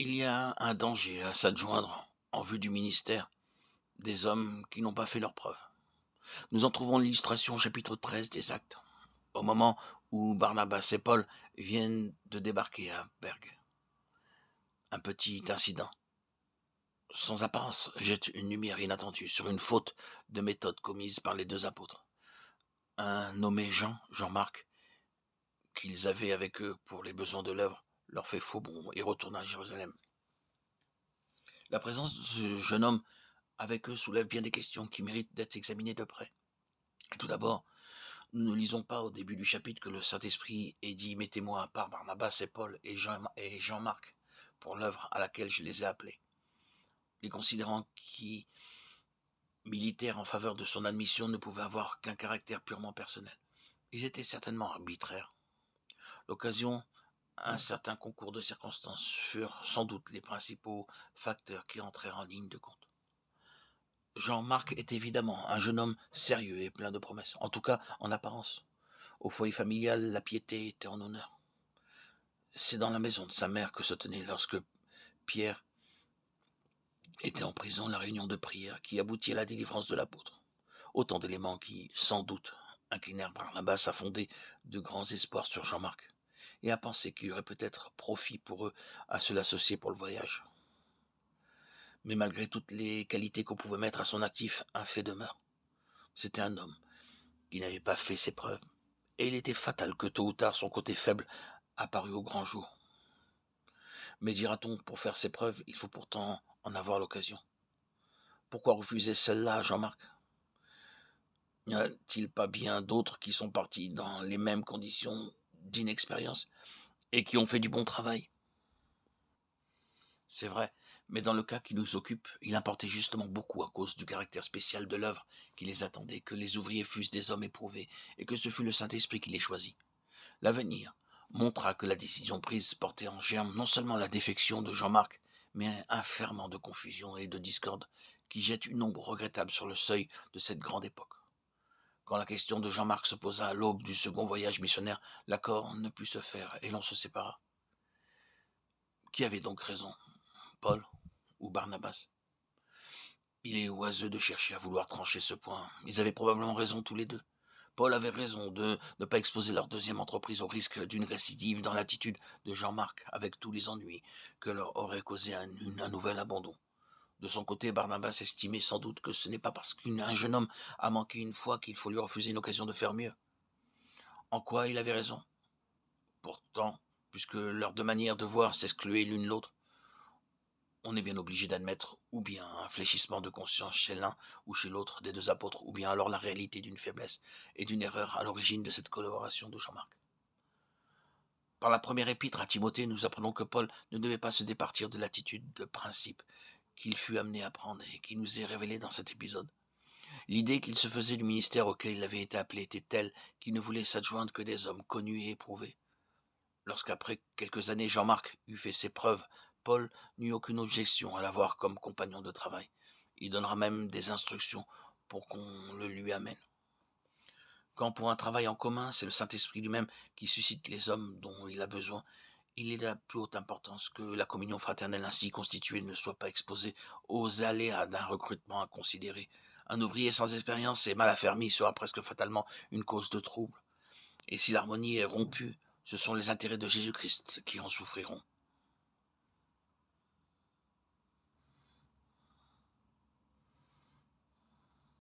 Il y a un danger à s'adjoindre en vue du ministère des hommes qui n'ont pas fait leurs preuves. Nous en trouvons l'illustration au chapitre 13 des Actes, au moment où Barnabas et Paul viennent de débarquer à Pergue. Un petit incident, sans apparence, jette une lumière inattendue sur une faute de méthode commise par les deux apôtres. Un nommé Jean-Marc, qu'ils avaient avec eux pour les besoins de l'œuvre, leur fait faux bond et retourne à Jérusalem. La présence de ce jeune homme avec eux soulève bien des questions qui méritent d'être examinées de près. Tout d'abord, nous ne lisons pas au début du chapitre que le Saint-Esprit ait dit mettez-moi à part Barnabas et Paul et Jean-Marc pour l'œuvre à laquelle je les ai appelés. Les considérants qui militaires en faveur de son admission ne pouvaient avoir qu'un caractère purement personnel. Ils étaient certainement arbitraires. L'occasion, un certain concours de circonstances furent sans doute les principaux facteurs qui entrèrent en ligne de compte. Jean-Marc est évidemment un jeune homme sérieux et plein de promesses, en tout cas en apparence. Au foyer familial, la piété était en honneur. C'est dans la maison de sa mère que se tenait, lorsque Pierre était en prison, la réunion de prière qui aboutit à la délivrance de l'apôtre. Autant d'éléments qui, sans doute, inclinèrent Barnabas à fonder de grands espoirs sur Jean-Marc et à penser qu'il y aurait peut-être profit pour eux à se l'associer pour le voyage. Mais malgré toutes les qualités qu'on pouvait mettre à son actif, un fait demeure. C'était un homme qui n'avait pas fait ses preuves, et il était fatal que tôt ou tard son côté faible apparût au grand jour. Mais dira-t-on, pour faire ses preuves, il faut pourtant en avoir l'occasion. Pourquoi refuser celle-là, Jean-Marc? N'y a-t-il pas bien d'autres qui sont partis dans les mêmes conditions d'inexpérience et qui ont fait du bon travail? C'est vrai, mais dans le cas qui nous occupe, il importait justement beaucoup à cause du caractère spécial de l'œuvre qui les attendait, que les ouvriers fussent des hommes éprouvés et que ce fut le Saint-Esprit qui les choisit. L'avenir montra que la décision prise portait en germe non seulement la défection de Jean-Marc, mais un ferment de confusion et de discorde qui jette une ombre regrettable sur le seuil de cette grande époque. Quand la question de Jean-Marc se posa à l'aube du second voyage missionnaire, l'accord ne put se faire et l'on se sépara. Qui avait donc raison, Paul ou Barnabas? Il est oiseux de chercher à vouloir trancher ce point. Ils avaient probablement raison tous les deux. Paul avait raison de ne pas exposer leur deuxième entreprise au risque d'une récidive dans l'attitude de Jean-Marc, avec tous les ennuis que leur aurait causé un nouvel abandon. De son côté, Barnabas estimait sans doute que ce n'est pas parce qu'un jeune homme a manqué une fois qu'il faut lui refuser une occasion de faire mieux. En quoi il avait raison? Pourtant, puisque leurs deux manières de voir s'excluaient l'une l'autre, on est bien obligé d'admettre ou bien un fléchissement de conscience chez l'un ou chez l'autre des deux apôtres, ou bien alors la réalité d'une faiblesse et d'une erreur à l'origine de cette collaboration de Jean-Marc. Par la première épître à Timothée, nous apprenons que Paul ne devait pas se départir de l'attitude de principe qu'il fut amené à prendre et qui nous est révélée dans cet épisode. L'idée qu'il se faisait du ministère auquel il avait été appelé était telle qu'il ne voulait s'adjoindre que des hommes connus et éprouvés. Lorsqu'après quelques années Jean-Marc eut fait ses preuves, Paul n'eut aucune objection à l'avoir comme compagnon de travail. Il donnera même des instructions pour qu'on le lui amène. Quand pour un travail en commun, c'est le Saint-Esprit lui-même qui suscite les hommes dont il a besoin, il est de la plus haute importance que la communion fraternelle ainsi constituée ne soit pas exposée aux aléas d'un recrutement inconsidéré. Un ouvrier sans expérience et mal affermi sera presque fatalement une cause de trouble. Et si l'harmonie est rompue, ce sont les intérêts de Jésus-Christ qui en souffriront.